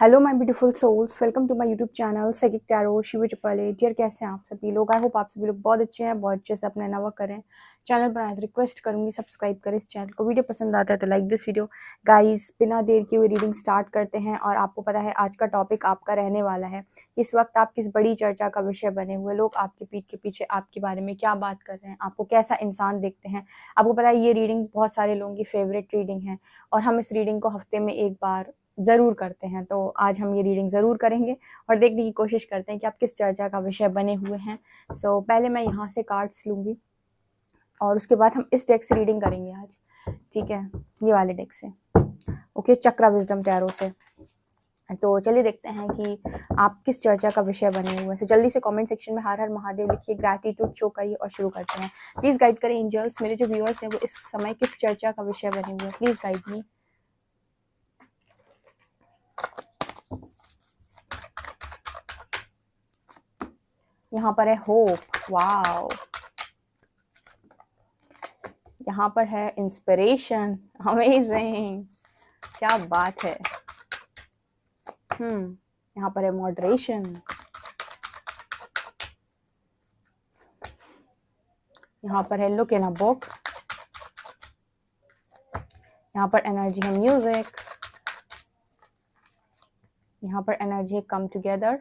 Hello my beautiful souls, welcome to my YouTube channel psychic tarot Shiv Chaple. Dear, कैसे हैं आप सभी लोग? आई होप आप सभी लोग बहुत अच्छे हैं, बहुत अच्छे से अपना नवा करें। चैनल बनाए तो रिक्वेस्ट करूंगी सब्सक्राइब करें इस चैनल को। वीडियो पसंद आता है तो लाइक दिस वीडियो। गाइस, बिना देर किए हुए रीडिंग स्टार्ट करते हैं। और आपको पता है आज का टॉपिक आपका रहने वाला है। इस वक्त आप किस बड़ी चर्चा का विषय बने हुए। लोग आपकी पीठ के पीछे आपके बारे में क्या बात कर रहे हैं, आपको कैसा इंसान देखते हैं। आपको पता है ये रीडिंग बहुत सारे लोगों की फेवरेट रीडिंग है और हम इस रीडिंग को हफ्ते में एक बार ज़रूर करते हैं। तो आज हम ये रीडिंग ज़रूर करेंगे और देखने की कोशिश करते हैं कि आप किस चर्चा का विषय बने हुए हैं। सो पहले मैं यहाँ से कार्ड्स लूँगी और उसके बाद हम इस डेक से रीडिंग करेंगे आज, ठीक है, ये वाले डेक से। ओके, चक्रा विजडम टैरो से। तो चलिए देखते हैं कि आप किस चर्चा का विषय बने हुए हैं। तो जल्दी से कमेंट सेक्शन में हर हर महादेव लिखिए, ग्रैटिट्यूड शो करिए और शुरू करते हैं। प्लीज़ गाइड करें एंजल्स, मेरे जो व्यूअर्स हैं वो इस समय किस चर्चा का विषय बने हुए हैं। Please guide me. यहाँ पर है होप, वाओ। यहाँ पर है इंस्पिरेशन, अमेजिंग, क्या बात है। यहाँ पर है मॉडरेशन, यहाँ पर है लुक इन अ बुक, यहाँ पर एनर्जी है म्यूजिक, यहाँ पर एनर्जी है come together,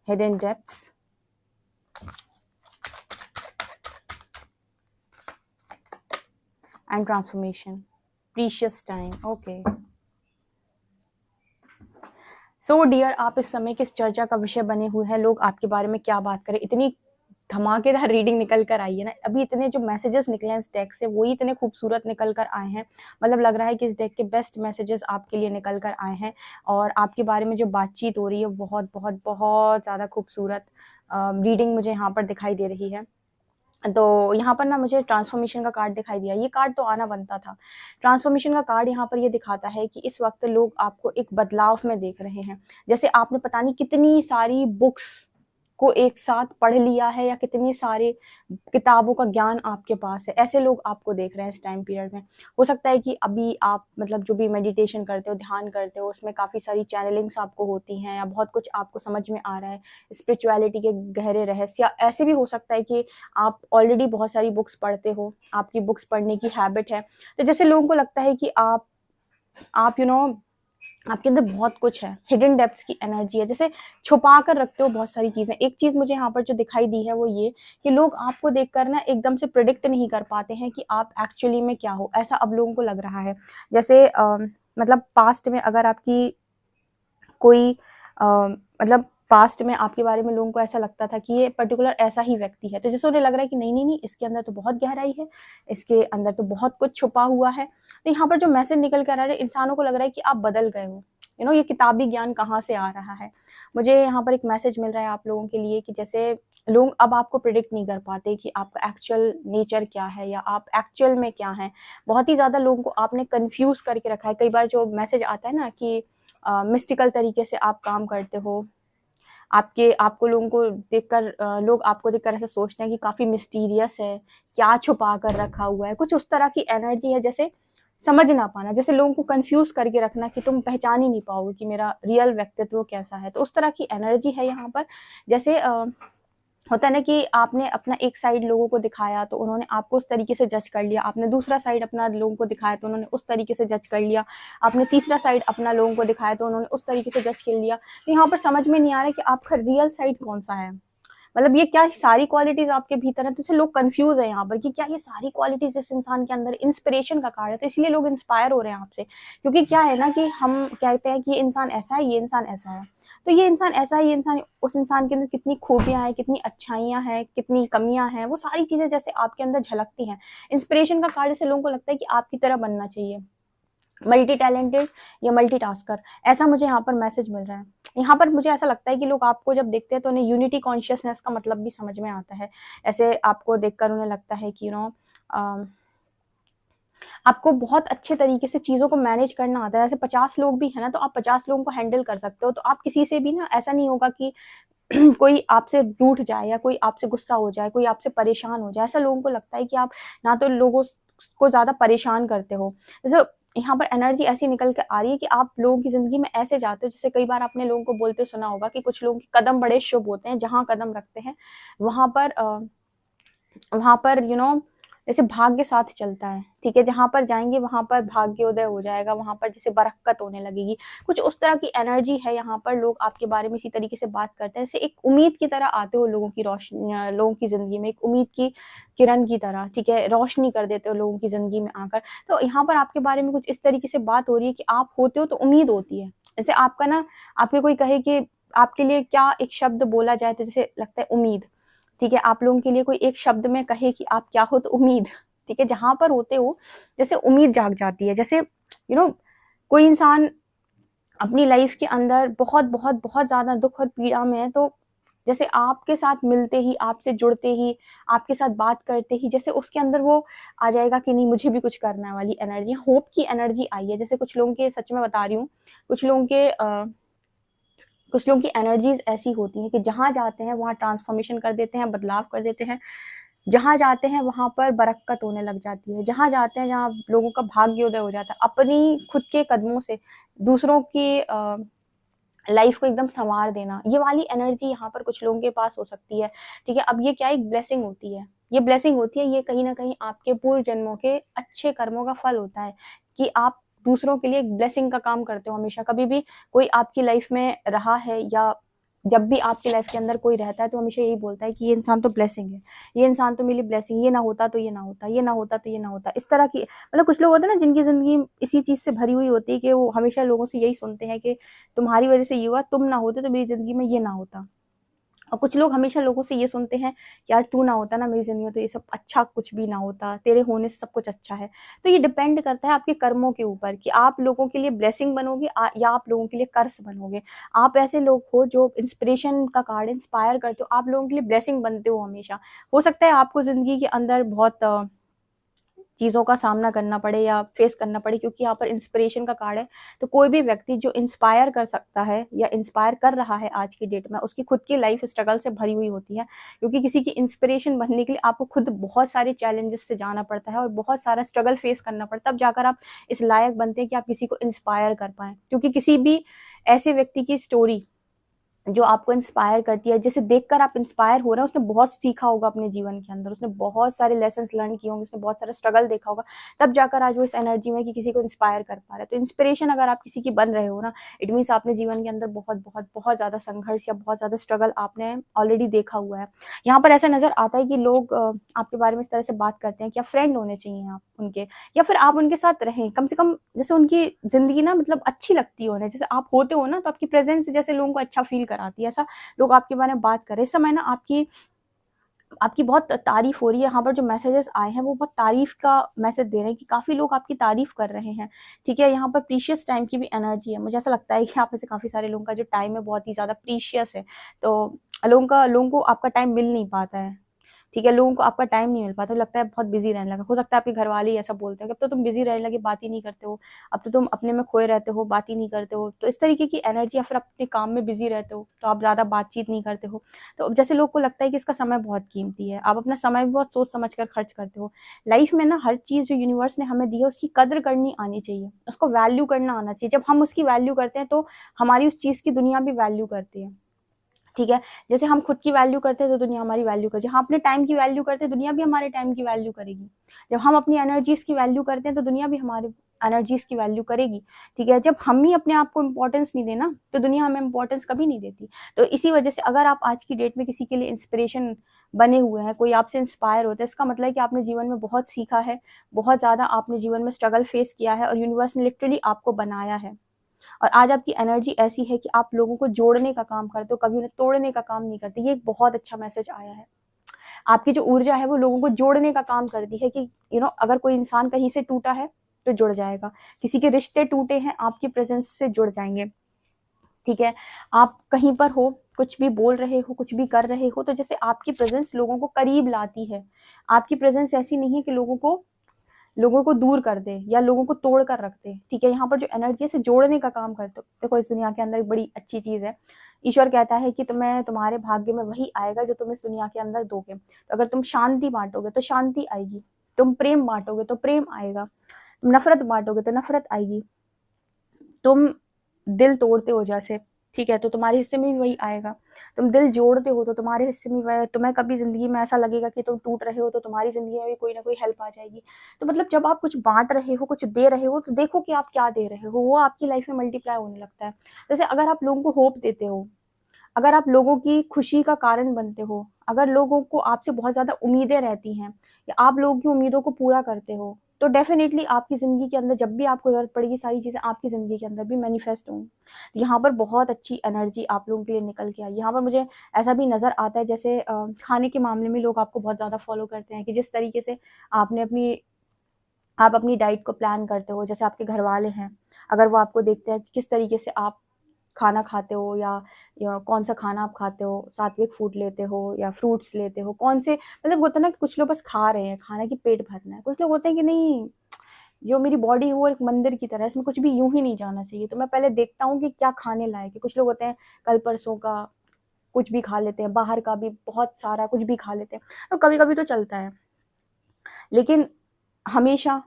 hidden depths, and transformation, precious time. Okay, so dear, आप इस समय किस चर्चा का विषय बने हुए हैं। लोग आपके बारे में क्या बात करें। इतनी धमाकेदार रीडिंग निकल कर आई है ना। अभी इतने जो मैसेजेस निकले हैं इस डेक से वही इतने खूबसूरत निकल कर आए हैं। मतलब लग रहा है कि इस डेक के बेस्ट मैसेजेस आपके लिए निकल कर आए हैं और आपके बारे में जो बातचीत हो रही है बहुत बहुत बहुत ज़्यादा खूबसूरत रीडिंग मुझे यहाँ पर दिखाई दे रही है। तो यहाँ पर ना मुझे ट्रांसफॉर्मेशन का कार्ड दिखाई दिया। ये कार्ड तो आना बनता था। ट्रांसफॉर्मेशन का कार्ड यहाँ पर ये दिखाता है कि इस वक्त लोग आपको एक बदलाव में देख रहे हैं। जैसे आपने पता नहीं कितनी सारी बुक्स को एक साथ पढ़ लिया है या कितनी सारे किताबों का ज्ञान आपके पास है। ऐसे लोग आपको देख रहे हैं इस टाइम पीरियड में। हो सकता है कि अभी आप मतलब जो भी मेडिटेशन करते हो, ध्यान करते हो, उसमें काफ़ी सारी चैनलिंग्स आपको होती हैं या बहुत कुछ आपको समझ में आ रहा है, स्पिरिचुअलिटी के गहरे रहस्य। या ऐसे भी हो सकता है कि आप ऑलरेडी बहुत सारी बुक्स पढ़ते हो, आपकी बुक्स पढ़ने की हैबिट है। तो जैसे लोगों को लगता है कि आप आपके अंदर बहुत कुछ है, हिडन डेप्थ्स की एनर्जी है, जैसे छुपा कर रखते हो बहुत सारी चीज़ें। एक चीज़ मुझे यहाँ पर जो दिखाई दी है वो ये कि लोग आपको देखकर ना एकदम से प्रिडिक्ट नहीं कर पाते हैं कि आप एक्चुअली में क्या हो। ऐसा अब लोगों को लग रहा है। जैसे मतलब पास्ट में अगर आपकी कोई मतलब पास्ट में आपके बारे में लोगों को ऐसा लगता था कि ये पर्टिकुलर ऐसा ही व्यक्ति है, तो जैसे उन्हें लग रहा है कि नहीं नहीं नहीं, इसके अंदर तो बहुत गहराई है, इसके अंदर तो बहुत कुछ छुपा हुआ है। तो यहाँ पर जो मैसेज निकल कर आ रहा है, इंसानों को लग रहा है कि आप बदल गए हो। ये किताबी ज्ञान कहाँ से आ रहा है। मुझे यहाँ पर एक मैसेज मिल रहा है आप लोगों के लिए कि जैसे लोग अब आपको प्रिडिक्ट नहीं कर पाते कि आपका एक्चुअल नेचर क्या है या आप एक्चुअल में क्या हैं। बहुत ही ज़्यादा लोगों को आपने कंफ्यूज करके रखा है। कई बार जो मैसेज आता है ना कि मिस्टिकल तरीके से आप काम करते हो, आपको लोगों को देखकर लोग आपको देखकर ऐसा सोचते हैं कि काफ़ी मिस्टीरियस है, क्या छुपा कर रखा हुआ है। कुछ उस तरह की एनर्जी है, जैसे समझ ना पाना, जैसे लोगों को कंफ्यूज करके रखना कि तुम पहचान ही नहीं पाओगे कि मेरा रियल व्यक्तित्व कैसा है। तो उस तरह की एनर्जी है यहाँ पर। जैसे होता है ना कि आपने अपना एक साइड लोगों को दिखाया तो उन्होंने आपको उस तरीके से जज कर लिया, आपने दूसरा साइड अपना लोगों को दिखाया तो उन्होंने उस तरीके से जज कर लिया, आपने तीसरा साइड अपना लोगों को दिखाया तो उन्होंने उस तरीके से जज कर लिया। तो यहाँ पर समझ में नहीं आ रहा है कि आपका रियल साइड कौन सा है। मतलब ये क्या सारी क्वालिटीज आपके भीतर है। तो इससे लोग कंफ्यूज है यहाँ पर कि क्या ये सारी क्वालिटीज इस इंसान के अंदर। इंस्पिरेशन का कार्ड है तो इसलिए लोग इंस्पायर हो रहे हैं आपसे, क्योंकि क्या है ना कि हम कहते हैं कि ये इंसान ऐसा है, ये इंसान ऐसा है। तो ये इंसान ऐसा है, ये इंसान, उस इंसान के अंदर कितनी खूबियां हैं, कितनी अच्छाइयां हैं, कितनी कमियां हैं, वो सारी चीजें जैसे आपके अंदर झलकती हैं। इंस्पिरेशन का कार्ड से लोगों को लगता है कि आपकी तरह बनना चाहिए, मल्टी टैलेंटेड या मल्टी टास्कर। ऐसा मुझे यहाँ पर मैसेज मिल रहा है। यहाँ पर मुझे ऐसा लगता है कि लोग आपको जब देखते हैं तो उन्हें यूनिटी कॉन्शियसनेस का मतलब भी समझ में आता है। ऐसे आपको देखकर उन्हें लगता है कि आपको बहुत अच्छे तरीके से चीज़ों को मैनेज करना आता है। जैसे 50 लोग भी है ना, तो आप 50 लोगों को हैंडल कर सकते हो। तो आप किसी से भी ना, ऐसा नहीं होगा कि कोई आपसे रूठ जाए या कोई आपसे गुस्सा हो जाए, कोई आपसे परेशान हो जाए। ऐसा लोगों को लगता है कि आप ना तो लोगों को ज़्यादा परेशान करते हो। जैसे यहाँ पर एनर्जी ऐसी निकल के आ रही है कि आप लोगों की ज़िंदगी में ऐसे जाते हो, जैसे कई बार आपने लोगों को बोलते सुना होगा कि कुछ लोगों के कदम बड़े शुभ होते हैं, जहाँ कदम रखते हैं वहाँ पर जैसे भाग्य साथ चलता है, ठीक है? जहाँ पर जाएँगे वहाँ पर भाग्योदय हो जाएगा, वहाँ पर जैसे बरक़्क़त होने लगेगी। कुछ उस तरह की एनर्जी है यहाँ पर, लोग आपके बारे में इसी तरीके से बात करते हैं, जैसे एक उम्मीद की तरह आते हो लोगों की ज़िंदगी में, एक उम्मीद की किरण की तरह, ठीक है? रोशनी कर देते हो लोगों की ज़िंदगी में आकर। तो यहाँ पर आपके बारे में कुछ इस तरीके से बात हो रही है कि आप होते हो तो उम्मीद होती है। जैसे आपका ना आपके कोई कहे कि आपके लिए क्या एक शब्द बोला जाए तो जैसे लगता है उम्मीद, ठीक है? आप लोगों के लिए कोई एक शब्द में कहे कि आप क्या हो तो उम्मीद, ठीक है? जहाँ पर होते हो जैसे उम्मीद जाग जाती है। जैसे कोई इंसान अपनी लाइफ के अंदर बहुत ज़्यादा दुःख और पीड़ा में है, तो जैसे आपके साथ मिलते ही, आपसे जुड़ते ही, आपके साथ बात करते ही जैसे उसके अंदर वो आ जाएगा कि नहीं मुझे भी कुछ करना है वाली एनर्जी, होप की एनर्जी आई है। जैसे कुछ लोगों के, सच में बता रही हूँ, कुछ लोगों की एनर्जीज ऐसी होती हैं कि जहाँ जाते हैं वहाँ ट्रांसफॉर्मेशन कर देते हैं, बदलाव कर देते हैं। जहाँ जाते हैं वहाँ पर बरक़्क़त होने लग जाती है। जहाँ जाते हैं जहाँ लोगों का भाग्योदय हो जाता है। अपनी खुद के कदमों से दूसरों की लाइफ को एकदम सँवार देना, ये वाली एनर्जी यहाँ पर कुछ लोगों के पास हो सकती है, ठीक है? अब ये क्या एक ब्लेसिंग होती है, ये ब्लेसिंग होती है, ये कहीं न कहीं आपके पूर्व जन्मों के अच्छे कर्मों का फल होता है कि आप दूसरों के लिए एक ब्लेसिंग का काम करते हो हमेशा। कभी भी कोई आपकी लाइफ में रहा है या जब भी आपकी लाइफ के अंदर कोई रहता है तो हमेशा यही बोलता है कि ये इंसान तो ब्लेसिंग है, ये इंसान तो मेरे लिए ब्लेसिंग, ये ना होता तो ये ना होता, ये ना होता तो ये ना होता। इस तरह की मतलब कुछ लोग होते हैं ना जिनकी ज़िंदगी इसी चीज़ से भरी हुई होती है कि वो हमेशा लोगों से यही सुनते हैं कि तुम्हारी वज़ह से ये हुआ, तुम ना होते तो मेरी ज़िंदगी में ये ना होता। और कुछ लोग हमेशा लोगों से ये सुनते हैं, यार तू ना होता ना मेरी ज़िंदगी में तो ये सब अच्छा कुछ भी ना होता, तेरे होने से सब कुछ अच्छा है। तो ये डिपेंड करता है आपके कर्मों के ऊपर कि आप लोगों के लिए ब्लेसिंग बनोगे या आप लोगों के लिए कर्स बनोगे। आप ऐसे लोग हो जो इंस्पिरेशन का कार्ड इंस्पायर करते हो, आप लोगों के लिए ब्लेसिंग बनते हो हमेशा। हो सकता है आपको ज़िंदगी के अंदर बहुत चीज़ों का सामना करना पड़े या फेस करना पड़े, क्योंकि यहाँ पर इंस्पिरेशन का कार्ड है। तो कोई भी व्यक्ति जो इंस्पायर कर सकता है या इंस्पायर कर रहा है आज की डेट में, उसकी खुद की लाइफ स्ट्रगल से भरी हुई होती है, क्योंकि किसी की इंस्पिरेशन बनने के लिए आपको खुद बहुत सारे चैलेंजेस से जाना पड़ता है और बहुत सारा स्ट्रगल फेस करना पड़ता है, तब जाकर आप इस लायक बनते हैं कि आप किसी को इंस्पायर कर पाएँ। क्योंकि किसी भी ऐसे व्यक्ति की स्टोरी जो आपको इंस्पायर करती है, जिसे देखकर आप इंस्पायर हो रहे हैं, उसने बहुत सीखा होगा अपने जीवन के अंदर, उसने बहुत सारे लेसन्स लर्न किए होंगे, उसने बहुत सारा स्ट्रगल देखा होगा, तब जाकर आज वो इस एनर्जी में कि किसी को इंस्पायर कर पा रहा है। तो इंस्पिरेशन अगर आप किसी की बन रहे हो ना, इट मीन्स आपने जीवन के अंदर बहुत ज़्यादा संघर्ष या बहुत ज़्यादा स्ट्रगल आपने ऑलरेडी देखा हुआ है। यहाँ पर ऐसा नज़र आता है कि लोग आपके बारे में इस तरह से बात करते हैं कि आप फ्रेंड होने चाहिए आप उनके, या फिर आप उनके साथ रहें, कम से कम जैसे उनकी ज़िंदगी ना मतलब अच्छी लगती हो, जैसे आप होते हो ना तो आपकी प्रेज़ेंस जैसे लोगों को अच्छा फ़ील कराती है, ऐसा लोग आपके बारे में बात कर रहे हैं। इस समय ना आपकी बहुत तारीफ़ हो रही है। यहाँ पर जो मैसेजेस आए हैं वो बहुत तारीफ़ का मैसेज दे रहे हैं कि काफ़ी लोग आपकी तारीफ़ कर रहे हैं, ठीक है? यहाँ पर प्रीशियस टाइम की भी एनर्जी है। मुझे ऐसा लगता है कि आप में से काफ़ी सारे लोगों का जो टाइम है बहुत ही ज़्यादा प्रीशियस है। तो लोगों को आपका टाइम मिल नहीं पाता है, ठीक है? लोगों को आपका टाइम नहीं मिल पाता, लगता है बहुत बिज़ी रहने लगा। हो सकता है आपके घरवाले ही ऐसा बोलते हैं कि अब तो तुम बिज़ी रहने लगे, बात ही नहीं करते हो, अब तो तुम अपने में खोए रहते हो, बात ही नहीं करते हो। तो इस तरीके की एनर्जी, या फिर अपने काम में बिज़ी रहते हो, तो आप ज़्यादा बातचीत नहीं करते हो। तो जैसे लोग को लगता है कि इसका समय बहुत कीमती है, आप अपना समय भी बहुत सोच समझ कर खर्च करते हो। लाइफ़ में ना हर चीज़ जो यूनिवर्स ने हमें दी है उसकी कद्र करनी आनी चाहिए, उसको वैल्यू करना आना चाहिए। जब हम उसकी वैल्यू करते हैं तो हमारी उस चीज़ की दुनिया भी वैल्यू करती है। ठीक है? जैसे हम खुद की वैल्यू करते हैं तो दुनिया हमारी वैल्यू करती है। हम अपने टाइम की वैल्यू करते हैं, दुनिया भी हमारे टाइम की वैल्यू करेगी। जब हम अपनी एनर्जीज़ की वैल्यू करते हैं तो दुनिया भी हमारी एनर्जीज़ की वैल्यू करेगी। ठीक है? जब हम ही अपने आप को इम्पोर्टेंस नहीं देना, तो दुनिया हमें इम्पोर्टेंस कभी नहीं देती। तो इसी वजह से अगर आप आज की डेट में किसी के लिए इंस्पिरेशन बने हुए हैं, कोई आपसे इंस्पायर होता है, इसका मतलब है कि आपने जीवन में बहुत सीखा है, बहुत ज़्यादा आपने जीवन में स्ट्रगल फेस किया है और यूनिवर्स ने लिटरली आपको बनाया है। और आज आपकी एनर्जी ऐसी है कि आप लोगों को जोड़ने का काम करते हो, कभी उन्हें तोड़ने का काम नहीं करते। ये एक बहुत अच्छा मैसेज आया है। आपकी जो ऊर्जा है वो लोगों को जोड़ने का काम करती है कि अगर कोई इंसान कहीं से टूटा है तो जुड़ जाएगा। किसी के रिश्ते टूटे हैं, आपकी प्रेज़ेंस से जुड़ जाएँगे। ठीक है? आप कहीं पर हो, कुछ भी बोल रहे हो, कुछ भी कर रहे हो, तो जैसे आपकी प्रेज़ेंस लोगों को करीब लाती है। आपकी प्रेज़ेंस ऐसी नहीं है कि लोगों को दूर कर दे या लोगों को तोड़ कर रख दे, ठीक है? यहाँ पर जो एनर्जी है इसे जोड़ने का काम करते हो। देखो इस दुनिया के अंदर एक बड़ी अच्छी चीज़ है। ईश्वर कहता है कि तुम्हारे भाग्य में वही आएगा जो तुम इस दुनिया के अंदर दोगे। तो अगर तुम शांति बाँटोगे तो शांति आएगी, तुम प्रेम बाँटोगे तो प्रेम आएगा। तुम नफरत बांटोगे तो नफरत आएगी। तुम दिल तोड़ते हो जैसे, ठीक है, तो तुम्हारे हिस्से में भी वही आएगा। तुम दिल जोड़ते हो तो तुम्हारे हिस्से में वही, तुम्हें कभी जिंदगी में ऐसा लगेगा कि तुम टूट रहे हो तो तुम्हारी जिंदगी में भी कोई ना कोई हेल्प आ जाएगी। तो मतलब जब आप कुछ बांट रहे हो, कुछ दे रहे हो, तो देखो कि आप क्या दे रहे हो, वो आपकी लाइफ में मल्टीप्लाई होने लगता है। जैसे अगर आप लोगों को होप देते हो, अगर आप लोगों की खुशी का कारण बनते हो, अगर लोगों को आपसे बहुत ज़्यादा उम्मीदें रहती हैं या आप लोगों की उम्मीदों को पूरा करते हो, तो डेफिनेटली आपकी ज़िंदगी के अंदर जब भी आपको ज़रूरत पड़ेगी, सारी चीज़ें आपकी ज़िंदगी के अंदर भी मैनिफेस्ट होंगी। यहाँ पर बहुत अच्छी एनर्जी आप लोगों के लिए निकल के आई। यहाँ पर मुझे ऐसा भी नज़र आता है, जैसे खाने के मामले में लोग आपको बहुत ज़्यादा फॉलो करते हैं कि जिस तरीके से आपने आप अपनी डाइट को प्लान करते हो, जैसे आपके घर वाले हैं, अगर वो आपको देखते हैं कि किस तरीके से आप खाना खाते हो या कौन सा खाना आप खाते हो, सात्विक फूड लेते हो या फ्रूट्स लेते हो, कौन से, मतलब होता है ना कि कुछ लोग बस खा रहे हैं, खाना की पेट भरना है, कुछ लोग होते हैं कि नहीं, जो मेरी बॉडी है वो एक मंदिर की तरह है, इसमें कुछ भी यूं ही नहीं जाना चाहिए, तो मैं पहले देखता हूँ कि क्या खाने लायक है। कुछ लोग होते हैं कल परसों का कुछ भी खा लेते हैं, बाहर का भी बहुत सारा कुछ भी खा लेते हैं, तो कभी कभी तो चलता है, लेकिन हमेशा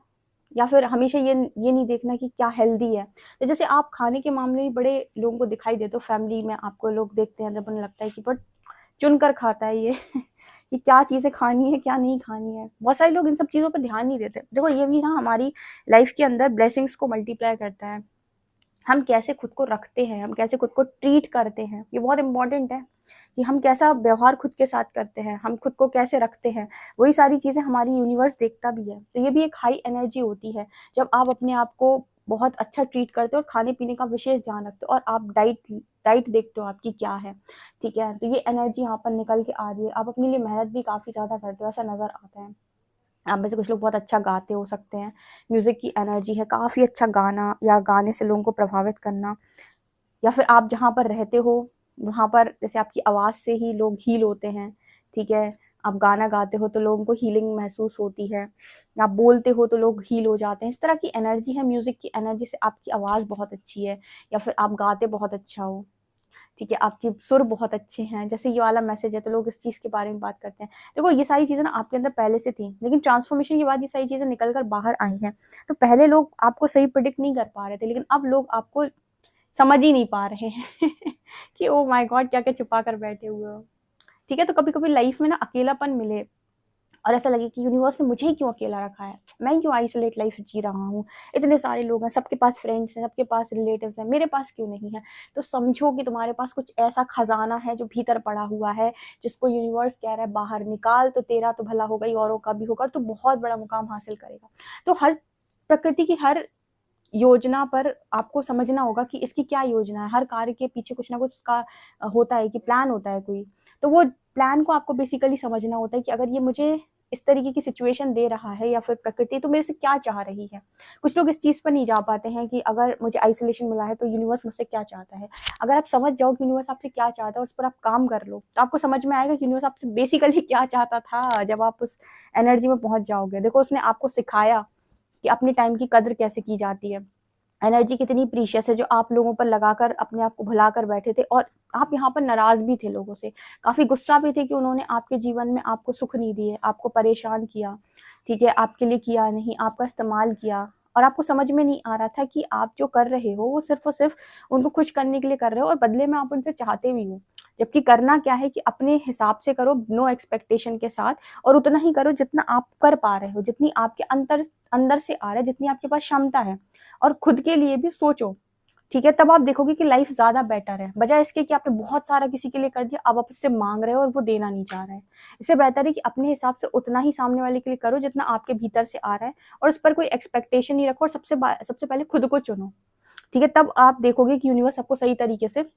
या फिर हमेशा ये नहीं देखना कि क्या हेल्दी है। तो जैसे आप खाने के मामले में बड़े लोगों को दिखाई देते हो, फैमिली में आपको लोग देखते हैं जब उन्हें लगता है कि बट चुनकर खाता है ये कि क्या चीज़ें खानी है क्या नहीं खानी है। बहुत सारे लोग इन सब चीज़ों पर ध्यान नहीं देते। देखो ये भी ना हमारी लाइफ के अंदर ब्लेसिंग्स को मल्टीप्लाई करता है। हम कैसे खुद को रखते हैं, हम कैसे खुद को ट्रीट करते हैं, ये बहुत इंपॉर्टेंट है कि हम कैसा व्यवहार खुद के साथ करते हैं, हम खुद को कैसे रखते हैं, वही सारी चीज़ें हमारी यूनिवर्स देखता भी है। तो ये भी एक हाई एनर्जी होती है जब आप अपने आप को बहुत अच्छा ट्रीट करते हो और खाने पीने का विशेष ध्यान रखते हो और आप डाइट देखते हो आपकी क्या है, ठीक है। तो ये एनर्जी यहाँ पर निकल के आ रही है। आप अपने लिए मेहनत भी काफ़ी ज़्यादा करते हो, ऐसा नज़र आता है। आप में से कुछ लोग बहुत अच्छा गाते हो सकते हैं, म्यूज़िक की एनर्जी है, काफ़ी अच्छा गाना या गाने से लोगों को प्रभावित करना, या फिर आप जहाँ पर रहते हो वहाँ पर जैसे आपकी आवाज़ से ही लोग हील होते हैं, ठीक है। आप गाना गाते हो तो लोगों को हीलिंग महसूस होती है, आप बोलते हो तो लोग हील हो जाते हैं। इस तरह की एनर्जी है म्यूज़िक की एनर्जी से। आपकी आवाज़ बहुत अच्छी है या फिर आप गाते बहुत अच्छा हो, ठीक है, आपके सुर बहुत अच्छे हैं, जैसे ये वाला मैसेज है तो लोग इस चीज़ के बारे में बात करते हैं। देखो ये सारी चीज़ें ना आपके अंदर पहले से थी, लेकिन ट्रांसफॉर्मेशन के बाद ये सारी चीज़ें निकल कर बाहर आई हैं। तो पहले लोग आपको सही प्रिडिक्ट नहीं कर पा रहे थे, लेकिन अब लोग आपको समझ ही नहीं पा रहे हैं कि ओ माय गॉड क्या क्या छुपा कर बैठे हुए हो, ठीक है। तो कभी कभी लाइफ में ना अकेलापन मिले और ऐसा लगे कि यूनिवर्स ने मुझे ही क्यों अकेला रखा है, मैं क्यों आइसोलेट लाइफ जी रहा हूँ, इतने सारे लोग हैं, सबके पास फ्रेंड्स हैं, सबके पास रिलेटिव्स हैं, मेरे पास क्यों नहीं है। तो समझो कि तुम्हारे पास कुछ ऐसा खजाना है जो भीतर पड़ा हुआ है, जिसको यूनिवर्स कह रहा है बाहर निकाल, तो तेरा तो भला होगा ही औरों का भी होगा, तो बहुत बड़ा मुकाम हासिल करेगा। तो हर प्रकृति की हर योजना पर आपको समझना होगा कि इसकी क्या योजना है। हर कार्य के पीछे कुछ ना कुछ उसका होता है कि प्लान होता है कोई, तो वो प्लान को आपको बेसिकली समझना होता है कि अगर ये मुझे इस तरीके की सिचुएशन दे रहा है या फिर प्रकृति, तो मेरे से क्या चाह रही है। कुछ लोग इस चीज़ पर नहीं जा पाते हैं कि अगर मुझे आइसोलेशन मिला है तो यूनिवर्स मुझसे क्या चाहता है। अगर आप समझ जाओ कि यूनिवर्स आपसे क्या चाहता है, उस पर आप काम कर लो, तो आपको समझ में आएगा कि यूनिवर्स आपसे बेसिकली क्या चाहता था। जब आप उस एनर्जी में पहुंच जाओगे, देखो उसने आपको सिखाया कि अपने टाइम की कदर कैसे की जाती है, एनर्जी कितनी प्रीशियस है जो आप लोगों पर लगाकर अपने आप को भुला कर बैठे थे। और आप यहाँ पर नाराज भी थे लोगों से, काफ़ी गुस्सा भी थे कि उन्होंने आपके जीवन में आपको सुख नहीं दिए, आपको परेशान किया, ठीक है, आपके लिए किया नहीं, आपका इस्तेमाल किया। और आपको समझ में नहीं आ रहा था कि आप जो कर रहे हो वो सिर्फ और सिर्फ उनको खुश करने के लिए कर रहे हो और बदले में आप उनसे चाहते भी हो। जबकि करना क्या है कि अपने हिसाब से करो, नो एक्सपेक्टेशन के साथ, और उतना ही करो जितना आप कर पा रहे हो, जितनी आपके अंदर से आ रहा है, जितनी आपके पास क्षमता है। और खुद के लिए भी सोचो, ठीक है। तब आप देखोगे कि लाइफ ज्यादा बेटर है, बजाय इसके कि आपने बहुत सारा किसी के लिए कर दिया, अब आप उससे मांग रहे हो और वो देना नहीं चाह रहा है। इससे बेहतर है कि अपने हिसाब से उतना ही सामने वाले के लिए करो जितना आपके भीतर से आ रहा है, और उस पर कोई एक्सपेक्टेशन नहीं रखो। और सबसे पहले खुद को चुनो, ठीक है। तब आप देखोगे कि यूनिवर्स आपको सही तरीके से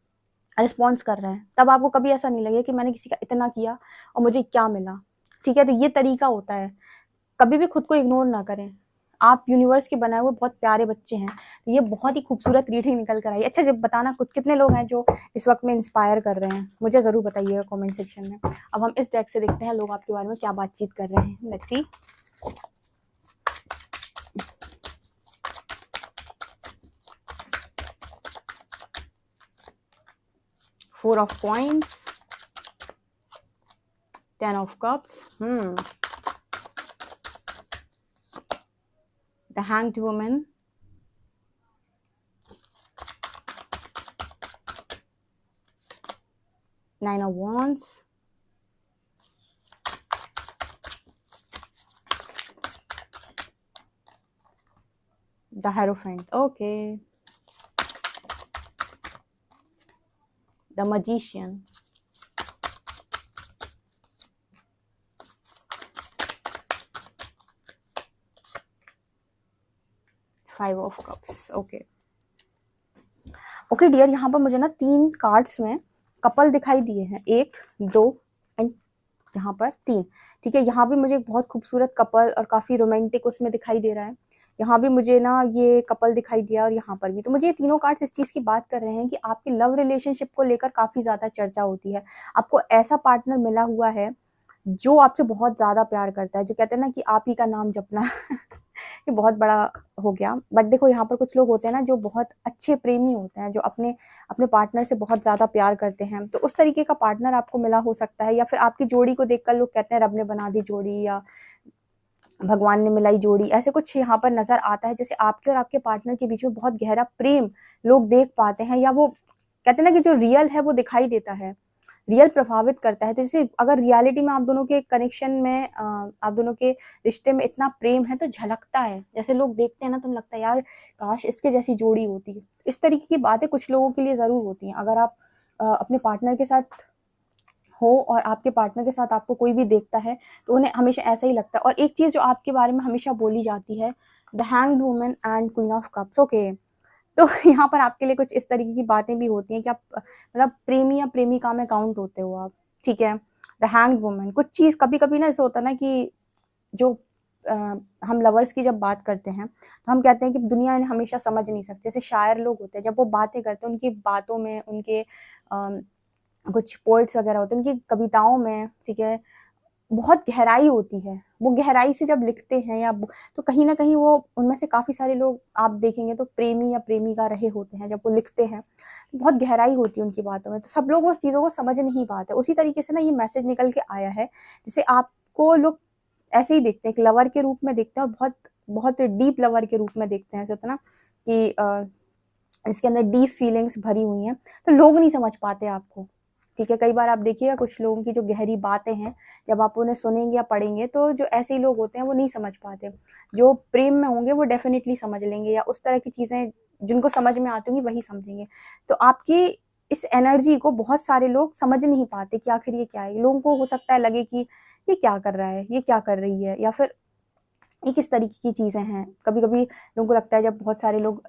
रिस्पॉन्स कर रहा है। तब आपको कभी ऐसा नहीं लगेगा कि मैंने किसी का इतना किया और मुझे क्या मिला, ठीक है। तो ये तरीका होता है, कभी भी खुद को इग्नोर ना करें। आप यूनिवर्स के बनाए हुए बहुत प्यारे बच्चे हैं। तो ये बहुत ही खूबसूरत रीडिंग निकल कर आई। अच्छा, जब बताना खुद कितने लोग हैं जो इस वक्त में इंस्पायर कर रहे हैं, मुझे ज़रूर बताइएगा कमेंट सेक्शन में। अब हम इस डेक से देखते हैं लोग आपके बारे में क्या बातचीत कर रहे हैं। Let's see. Four of Coins, Ten of Cups, the hanged woman, nine of wands, the hierophant, okay, the magician, five of cups, okay okay dear. यहाँ पर मुझे ना 3 कार्ड्स में कपल दिखाई दिए हैं, 1 2 एंड यहाँ पर 3, ठीक है। यहाँ भी मुझे बहुत खूबसूरत कपल और काफ़ी रोमांटिक उसमें दिखाई दे रहा है। यहाँ भी मुझे ना ये कपल दिखाई दिया और यहाँ पर भी। तो मुझे ये तीनों कार्ड्स इस चीज़ की बात कर रहे हैं कि आपकी लव रिलेशनशिप को लेकर काफ़ी ज़्यादा चर्चा होती है। आपको ऐसा पार्टनर मिला हुआ है जो आपसे बहुत ज़्यादा प्यार करता है, जो कहते हैं ना कि आप ही का नाम जपना ये बहुत बड़ा हो गया। बट देखो यहाँ पर कुछ लोग होते हैं ना जो बहुत अच्छे प्रेमी होते हैं, जो अपने अपने पार्टनर से बहुत ज़्यादा प्यार करते हैं। तो उस तरीके का पार्टनर आपको मिला हो सकता है, या फिर आपकी जोड़ी को देखकर लोग कहते हैं रब ने बना दी जोड़ी या भगवान ने मिलाई जोड़ी, ऐसे कुछ यहाँ पर नजर आता है। जैसे आपके और आपके पार्टनर के बीच में बहुत गहरा प्रेम लोग देख पाते हैं, या वो कहते हैं ना कि जो रियल है वो दिखाई देता है, रियल प्रभावित करता है। तो जैसे अगर रियलिटी में आप दोनों के कनेक्शन में आप दोनों के रिश्ते में इतना प्रेम है तो झलकता है, जैसे लोग देखते हैं ना तो लगता है यार काश इसके जैसी जोड़ी होती। इस तरीके की बातें कुछ लोगों के लिए ज़रूर होती हैं। अगर आप अपने पार्टनर के साथ हो और आपके पार्टनर के साथ आपको कोई भी देखता है तो उन्हें हमेशा ऐसा ही लगता है। और एक चीज़ जो आपके बारे में हमेशा बोली जाती है, the hanged woman and queen of cups, okay. तो यहाँ पर आपके लिए कुछ इस तरीके की बातें भी होती हैं कि आप मतलब प्रेमी या प्रेमिका में काउंट होते हो आप, ठीक है। द हैंग्ड वुमन, कुछ चीज़ कभी कभी ना ऐसा होता है ना कि जो हम लवर्स की जब बात करते हैं तो हम कहते हैं कि दुनिया इन्हें हमेशा समझ नहीं सकती। जैसे शायर लोग होते हैं, जब वो बातें करते हैं उनकी बातों में, उनके कुछ पोइट्स वगैरह होते हैं, उनकी कविताओं में, ठीक है, बहुत गहराई होती है। वो गहराई से जब लिखते हैं या तो कहीं ना कहीं वो उनमें से काफ़ी सारे लोग आप देखेंगे तो प्रेमी या प्रेमिका रहे होते हैं। जब वो लिखते हैं तो बहुत गहराई होती है उनकी बातों में, तो सब लोग वो चीज़ों को समझ नहीं पाते। उसी तरीके से ना ये मैसेज निकल के आया है, जिसे आपको लोग ऐसे ही देखते हैं, एक लवर के रूप में देखते हैं और बहुत बहुत डीप लवर के रूप में देखते हैं। ऐसा होता है ना कि इसके अंदर डीप फीलिंग्स भरी हुई हैं, तो लोग नहीं समझ पाते आपको, ठीक है। कई बार आप देखिएगा कुछ लोगों की जो गहरी बातें हैं जब आप उन्हें सुनेंगे या पढ़ेंगे तो जो ऐसे ही लोग होते हैं वो नहीं समझ पाते। जो प्रेम में होंगे वो डेफिनेटली समझ लेंगे, या उस तरह की चीज़ें जिनको समझ में आती होंगी वही समझेंगे। तो आपकी इस एनर्जी को बहुत सारे लोग समझ नहीं पाते कि आखिर ये क्या है। लोगों को हो सकता है लगे कि ये क्या कर रहा है, ये क्या कर रही है, या फिर ये किस तरीके की चीज़ें हैं। कभी कभी लोगों को लगता है जब बहुत सारे लोग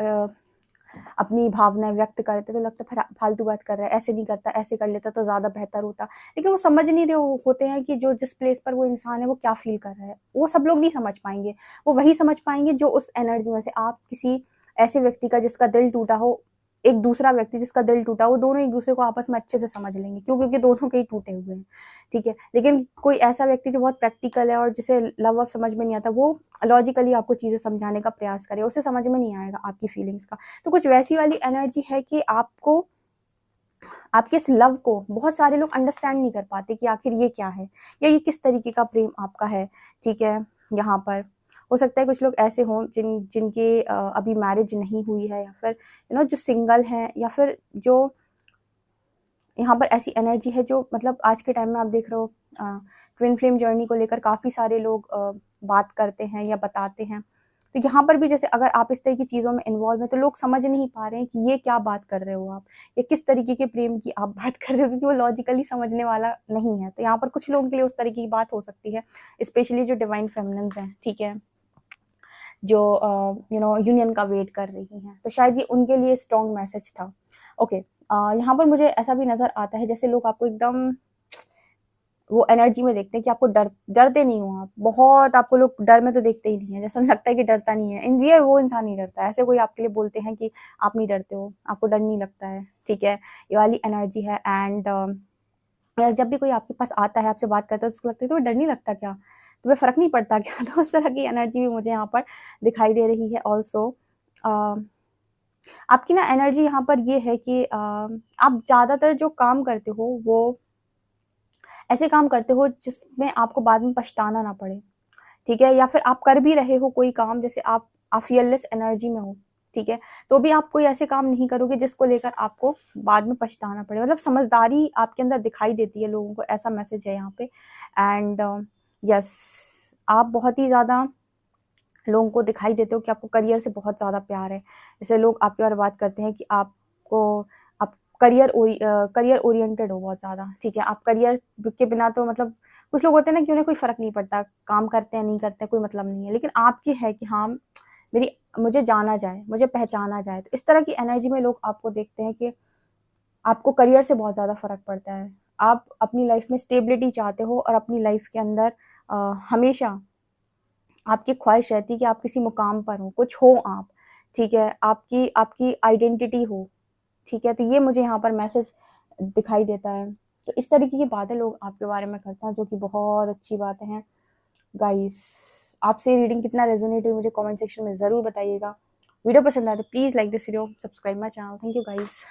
अपनी भावनाएं व्यक्त करते तो लगता है फालतू बात कर रहा है, ऐसे नहीं करता, ऐसे कर लेता तो ज़्यादा बेहतर होता। लेकिन वो समझ नहीं रहे होते हैं कि जो जिस प्लेस पर वो इंसान है वो क्या फील कर रहा है। वो सब लोग नहीं समझ पाएंगे, वो वही समझ पाएंगे जो उस एनर्जी में से आप किसी ऐसे व्यक्ति का जिसका दिल टूटा हो, एक दूसरा व्यक्ति जिसका दिल टूटा, वो दोनों एक दूसरे को आपस में अच्छे से समझ लेंगे, क्यों? क्योंकि दोनों के ही टूटे हुए हैं, ठीक है। लेकिन कोई ऐसा व्यक्ति जो बहुत प्रैक्टिकल है और जिसे लव समझ में नहीं आता, वो लॉजिकली आपको चीज़ें समझाने का प्रयास करे, उसे समझ में नहीं आएगा आपकी फीलिंग्स का। तो कुछ वैसी वाली एनर्जी है कि आपको आपके इस लव को बहुत सारे लोग अंडरस्टैंड नहीं कर पाते कि आखिर ये क्या है या ये किस तरीके का प्रेम आपका है, ठीक है। यहाँ पर हो सकता है कुछ लोग ऐसे हों जिनके अभी मैरिज नहीं हुई है, या फिर जो सिंगल हैं, या फिर जो यहाँ पर ऐसी एनर्जी है जो मतलब आज के टाइम में आप देख रहे हो ट्विन फ्लेम जर्नी को लेकर काफ़ी सारे लोग बात करते हैं या बताते हैं। तो यहाँ पर भी जैसे अगर आप इस तरह की चीज़ों में इन्वॉल्व हैं तो लोग समझ नहीं पा रहे हैं कि ये क्या बात कर रहे हो आप, या किस तरीके के प्रेम की आप बात कर रहे हो, क्योंकि वो लॉजिकली समझने वाला नहीं है। तो यहाँ पर कुछ लोगों के लिए उस तरीके की बात हो सकती है, स्पेशली जो डिवाइन फेमिनिन्स हैं, ठीक है, जो यूनियन का वेट कर रही हैं, तो शायद ये उनके लिए स्ट्रॉन्ग मैसेज था। ओके, यहाँ पर मुझे ऐसा भी नज़र आता है जैसे लोग आपको एकदम वो एनर्जी में देखते हैं कि आपको डरते नहीं हो आप, बहुत आपको लोग डर में तो देखते ही नहीं है, जैसा लगता है कि डरता नहीं है। इन रियल वो इंसान नहीं डरता है। ऐसे कोई आपके लिए बोलते हैं कि आप नहीं डरते हो, आपको डर नहीं लगता है, ठीक है, ये वाली एनर्जी है। एंड जब भी कोई आपके पास आता है, आपसे बात करता है, तो उसको लगता है तुम्हें डर नहीं लगता क्या, तुम्हें फ़र्क नहीं पड़ता क्या? तो उस तरह की एनर्जी भी मुझे यहाँ पर दिखाई दे रही है। ऑल्सो आपकी ना एनर्जी यहाँ पर ये है कि आप ज़्यादातर जो काम करते हो वो ऐसे काम करते हो जिसमें आपको बाद में पछताना ना पड़े, ठीक है। या फिर आप कर भी रहे हो कोई काम, जैसे आप आप फियरलेस एनर्जी में हो, ठीक है, तो भी आप कोई ऐसे काम नहीं करोगे जिसको लेकर आपको बाद में पछताना पड़े। मतलब समझदारी आपके अंदर दिखाई देती है लोगों को, ऐसा मैसेज है यहाँ पे। एंड यस, आप बहुत ही ज़्यादा लोगों को दिखाई देते हो कि आपको करियर से बहुत ज़्यादा प्यार है। जैसे लोग आपके बारे में बात करते हैं कि आप करियर ओरिएंटेड हो बहुत ज़्यादा, ठीक है, आप करियर के बिना तो मतलब कुछ लोग होते हैं ना कि उन्हें कोई फ़र्क नहीं पड़ता, काम करते हैं नहीं करते हैं कोई मतलब नहीं है, लेकिन आपकी है कि हाँ मुझे जाना जाए, मुझे पहचाना जाए। तो इस तरह की एनर्जी में लोग आपको देखते हैं कि आपको करियर से बहुत ज़्यादा फ़र्क पड़ता है। आप अपनी लाइफ में स्टेबिलिटी चाहते हो और अपनी लाइफ के अंदर हमेशा आपकी ख्वाहिश रहती है कि आप किसी मुकाम पर हो, कुछ हो आप, ठीक है, आपकी आपकी आइडेंटिटी हो, ठीक है। तो ये मुझे यहाँ पर मैसेज दिखाई देता है। तो इस तरीके की बातें लोग आपके बारे में करते हैं, जो कि बहुत अच्छी बातें हैं। गाइस, आपसे रीडिंग कितना रेजोनेट हुई मुझे कमेंट सेक्शन में ज़रूर बताइएगा। वीडियो पसंद आए तो please like this video, subscribe my channel. Thank you guys.